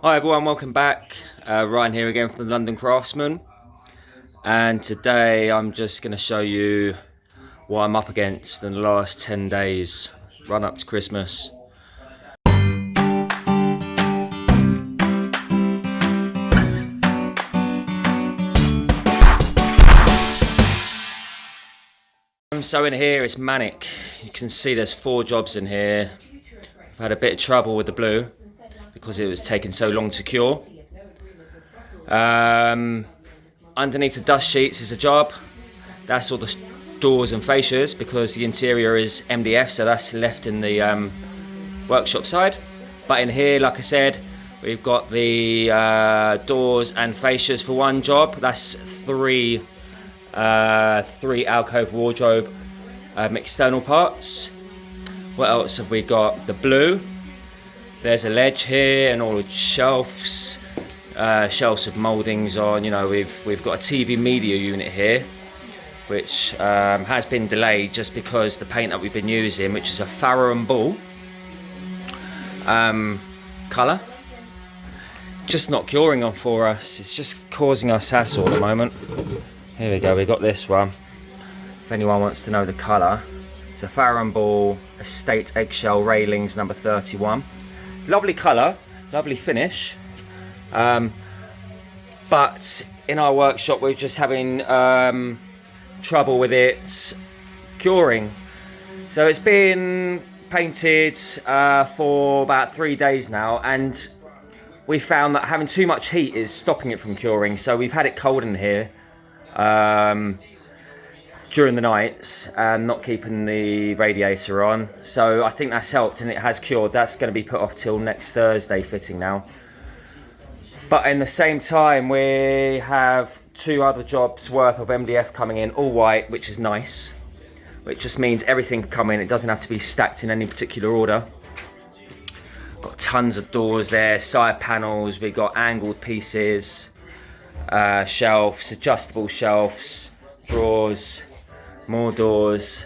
Hi everyone, welcome back. Ryan here again from the London Craftsman, and today I'm just going to show you what I'm up against in the last 10 days run up to Christmas. So in here it's manic. You can see there's 4 jobs in here. I've had a bit of trouble with the blue because it was taking so long to cure. Underneath the dust sheets is a job. That's all the doors and fascias because the interior is MDF, so that's left in the workshop side. But in here, like I said, we've got the doors and fascias for one job. That's three alcove wardrobe external parts. What else have we got? The blue. There's a ledge here and all the shelves. Shelves with mouldings on. You know, we've got a TV media unit here, which has been delayed just because the paint that we've been using, which is a Farrow and Ball colour, just not curing on for us. It's just causing us hassle at the moment. Here we go, we got this one. If anyone wants to know the colour, it's a Farrow and Ball Estate Eggshell Railings number 31. Lovely colour, lovely finish. But in our workshop we're just having trouble with it curing. So it's been painted for about 3 days now, and we found that having too much heat is stopping it from curing. So we've had it cold in here during the nights and not keeping the radiator on. So I think that's helped and it has cured. That's going to be put off till next Thursday fitting now. But in the same time, we have 2 other jobs worth of MDF coming in, all white, which is nice. Which just means everything can come in. It doesn't have to be stacked in any particular order. Got tons of doors there, side panels. We've got angled pieces, shelves, adjustable shelves, drawers, more doors.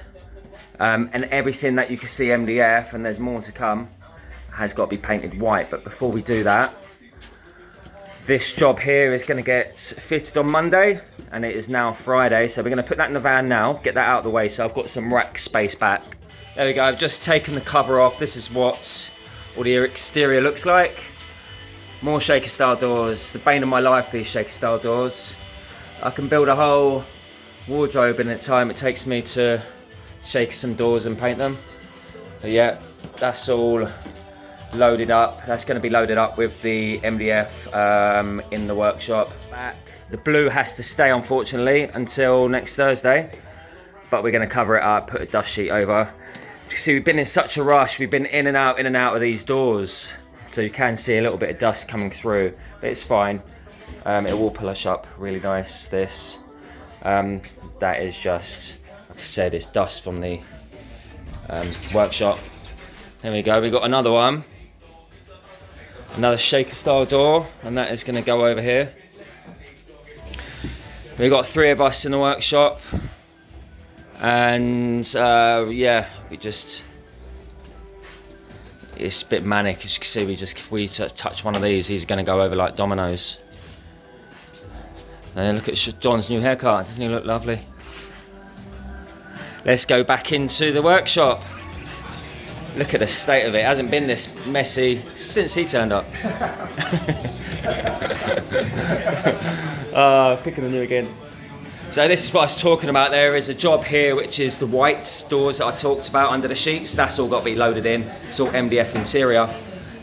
And everything that you can see MDF, and there's more to come, has got to be painted white. But before we do that, this job here is going to get fitted on Monday, and it is now Friday, so we're going to put that in the van now, get that out of the way, so I've got some rack space back. There we go, I've just taken the cover off. This is what all the exterior looks like. More shaker style doors, the bane of my life, these shaker style doors. I can build a whole wardrobe in the time it takes me to shake some doors and paint them. But yeah, that's all loaded up. That's going to be loaded up with the MDF in the workshop. The blue has to stay, unfortunately, until next Thursday, but we're going to cover it up, put a dust sheet over. You see, we've been in such a rush. We've been in and out of these doors, so you can see a little bit of dust coming through, but it's fine. It will polish up really nice. This that is just, like I said, it's dust from the workshop. There we go, we got another one. Another shaker style door, and that is going to go over here. We've got 3 of us in the workshop, and yeah, it's a bit manic. As you can see, if we touch one of these are going to go over like dominoes. And look at John's new haircut, doesn't he look lovely? Let's go back into the workshop. Look at the state of it. It hasn't been this messy since he turned up. Picking on you again. So this is what I was talking about. There is a job here which is the white doors that I talked about under the sheets. That's all got to be loaded in. It's all MDF interior.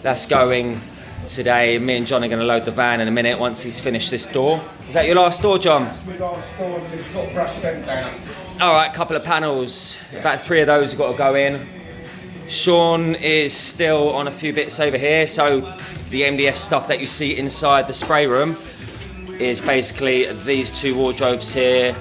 That's going today. Me and John are going to load the van in a minute once he's finished this door. Is that your last door, John? That's my last door, and it's got a brush stent down. Alright, a couple of panels. About 3 of those have got to go in. Sean is still on a few bits over here, so the MDF stuff that you see inside the spray room is basically these 2 wardrobes here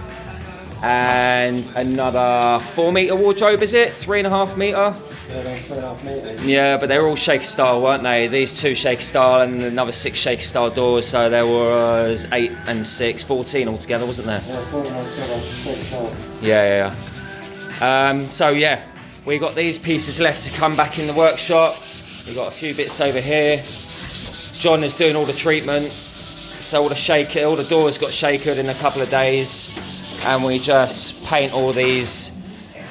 and another 4 metre wardrobe, is it? 3.5 metre? Yeah, they're 3.5 metres. Yeah, but they're all shaker style, weren't they? These 2 shaker style and another 6 shaker style doors, so there was 8 and 6, 14 altogether, wasn't there? Yeah, 14 altogether, 6. Yeah. So yeah, we got these pieces left to come back in the workshop. We've got a few bits over here. John is doing all the treatment, so all the doors got shakered in a couple of days, and we just paint all these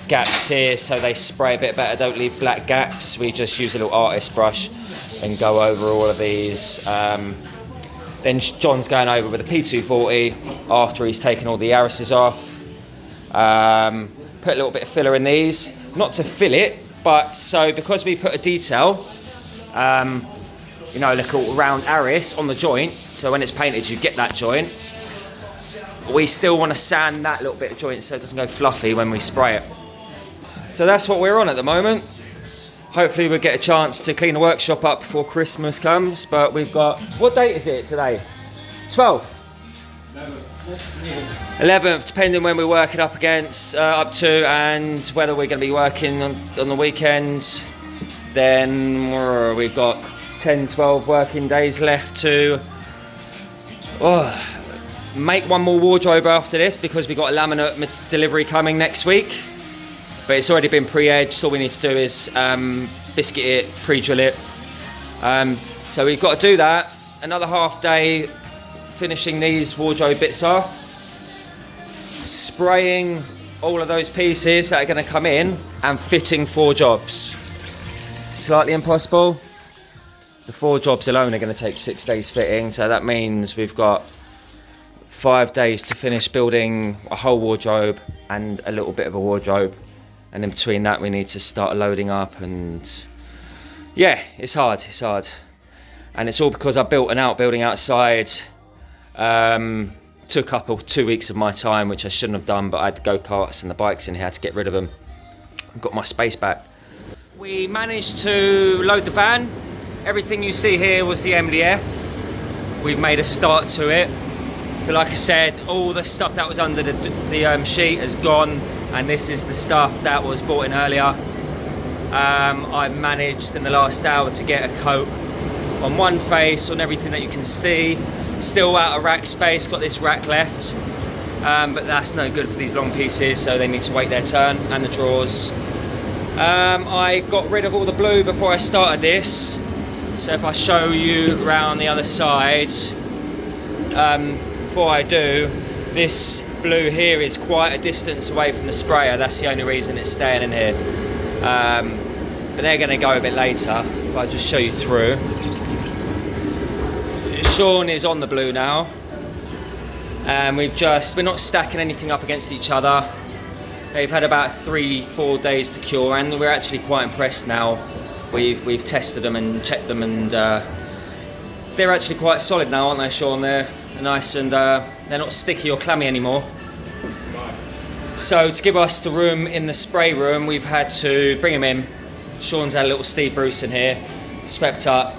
gaps here so they spray a bit better, don't leave black gaps. We just use a little artist brush and go over all of these. Then John's going over with a P240 after he's taken all the arises off. Put a little bit of filler in these, not to fill it, but so because we put a detail, like a round aris on the joint, so when it's painted you get that joint. We still want to sand that little bit of joint so it doesn't go fluffy when we spray it. So that's what we're on at the moment. Hopefully we'll get a chance to clean the workshop up before Christmas comes, but we've got, what date is it today? 12th? 11th, depending when we work it up to, and whether we're going to be working on the weekend. Then we've got 10-12 working days left to make one more wardrobe after this, because we've got a laminate delivery coming next week. But it's already been pre-edged. All we need to do is biscuit it, pre-drill it. So we've got to do that. Another half day finishing these wardrobe bits off. Spraying all of those pieces that are going to come in and fitting 4 jobs. Slightly impossible. The 4 jobs alone are going to take 6 days fitting. So that means we've got 5 days to finish building a whole wardrobe and a little bit of a wardrobe. And in between that, we need to start loading up, and yeah, it's hard. And it's all because I built an outbuilding outside. Took up 2 weeks of my time, which I shouldn't have done, but I had the go-karts and the bikes in here, I had to get rid of them. Got my space back. We managed to load the van. Everything you see here was the MDF. We've made a start to it. So like I said, all the stuff that was under the sheet has gone, and this is the stuff that was brought in earlier. I managed in the last hour to get a coat on one face on everything that you can see. Still out of rack space, got this rack left, but that's no good for these long pieces, so they need to wait their turn, and the drawers. I got rid of all the blue before I started this, so if I show you around the other side, before I do, this blue here is quite a distance away from the sprayer. That's the only reason it's staying in here, but they're going to go a bit later. I'll just show you through. Sean is on the blue now, and we're not stacking anything up against each other. They've had about 3-4 days to cure, and we're actually quite impressed now. We've tested them and checked them, and they're actually quite solid now, aren't they, Sean? They're nice, and they're not sticky or clammy anymore. So to give us the room in the spray room, we've had to bring him in. Sean's had a little Steve Bruce in here, swept up.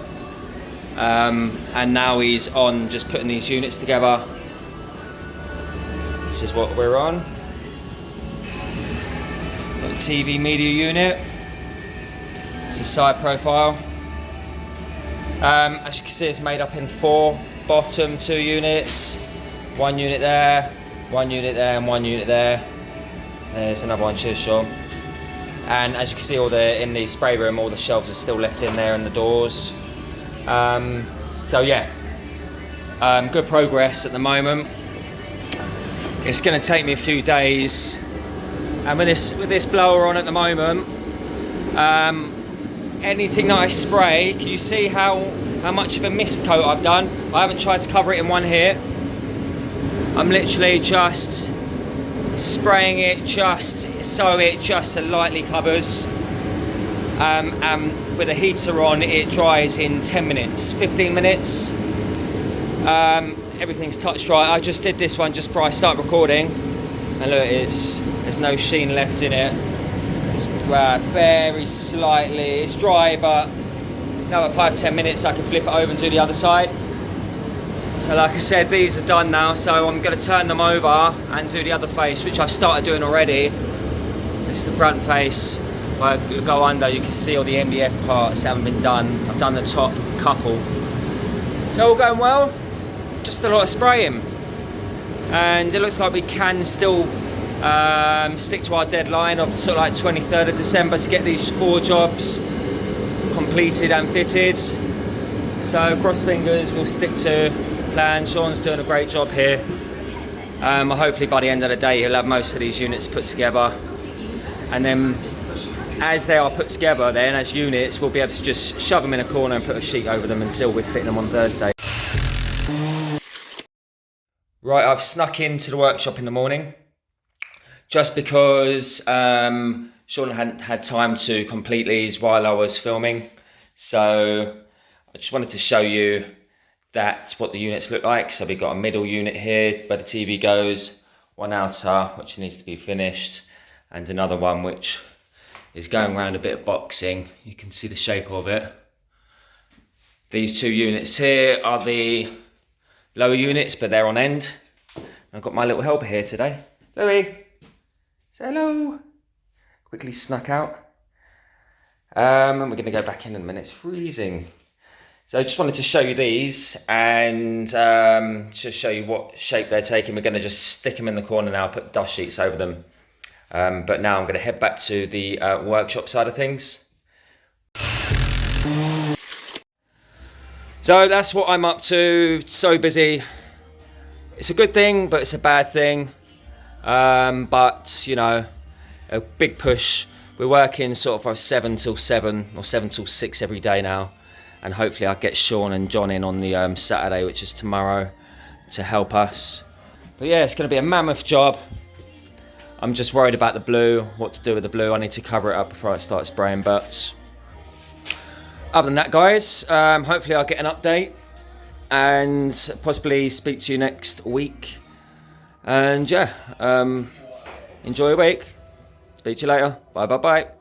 And now he's on just putting these units together. This is what we're on. Got the TV media unit. It's a side profile. As you can see, it's made up in 4 bottom 2 units. 1 unit there, 1 unit there, and 1 unit there. There's another one, cheers Sean. And as you can see, in the spray room, all the shelves are still left in there, and the doors. So yeah, good progress at the moment. It's going to take me a few days, and with this blower on at the moment, anything that I spray, can you see how much of a mist coat I've done? I haven't tried to cover it in one hit. I'm literally just spraying it just so it just lightly covers. With a heater on, it dries in 10 minutes, 15 minutes. Everything's touch dry. I just did this one just before I start recording, and look, there's no sheen left in it. It's very slightly, it's dry, but another 5-10 minutes I can flip it over and do the other side. So like I said, these are done now, so I'm going to turn them over and do the other face, which I've started doing already. This is the front face. If I go under, you can see all the MDF parts haven't been done. I've done the top couple. So all going well, just a lot of spraying. And it looks like we can still stick to our deadline of sort of like 23rd of December to get these 4 jobs completed and fitted. So cross fingers, we'll stick to plan. Sean's doing a great job here. Hopefully by the end of the day he'll have most of these units put together, and then as they are put together then as units, we'll be able to just shove them in a corner and put a sheet over them until we're fitting them on Thursday. Right, I've snuck into the workshop in the morning just because Sean hadn't had time to complete these while I was filming. So I just wanted to show you that's what the units look like. So we've got a middle unit here where the TV goes, one outer which needs to be finished, and another one which is going around a bit of boxing. You can see the shape of it. These two units here are the lower units, but they're on end. I've got my little helper here today. Louis, say hello. Quickly snuck out. And we're gonna go back in a minute, it's freezing. So I just wanted to show you these and just show you what shape they're taking. We're gonna just stick them in the corner now, put dust sheets over them. But now I'm gonna head back to the workshop side of things. So that's what I'm up to, so busy. It's a good thing, but it's a bad thing. But you know, a big push. We're working sort of from 7 till 7 or 7 till 6 every day now. And hopefully I'll get Sean and John in on the Saturday, which is tomorrow, to help us. But yeah, it's gonna be a mammoth job. I'm just worried about the blue, what to do with the blue. I need to cover it up before I start spraying, but other than that, guys, hopefully I'll get an update and possibly speak to you next week. And yeah, enjoy your week. Speak to you later. Bye, bye, bye.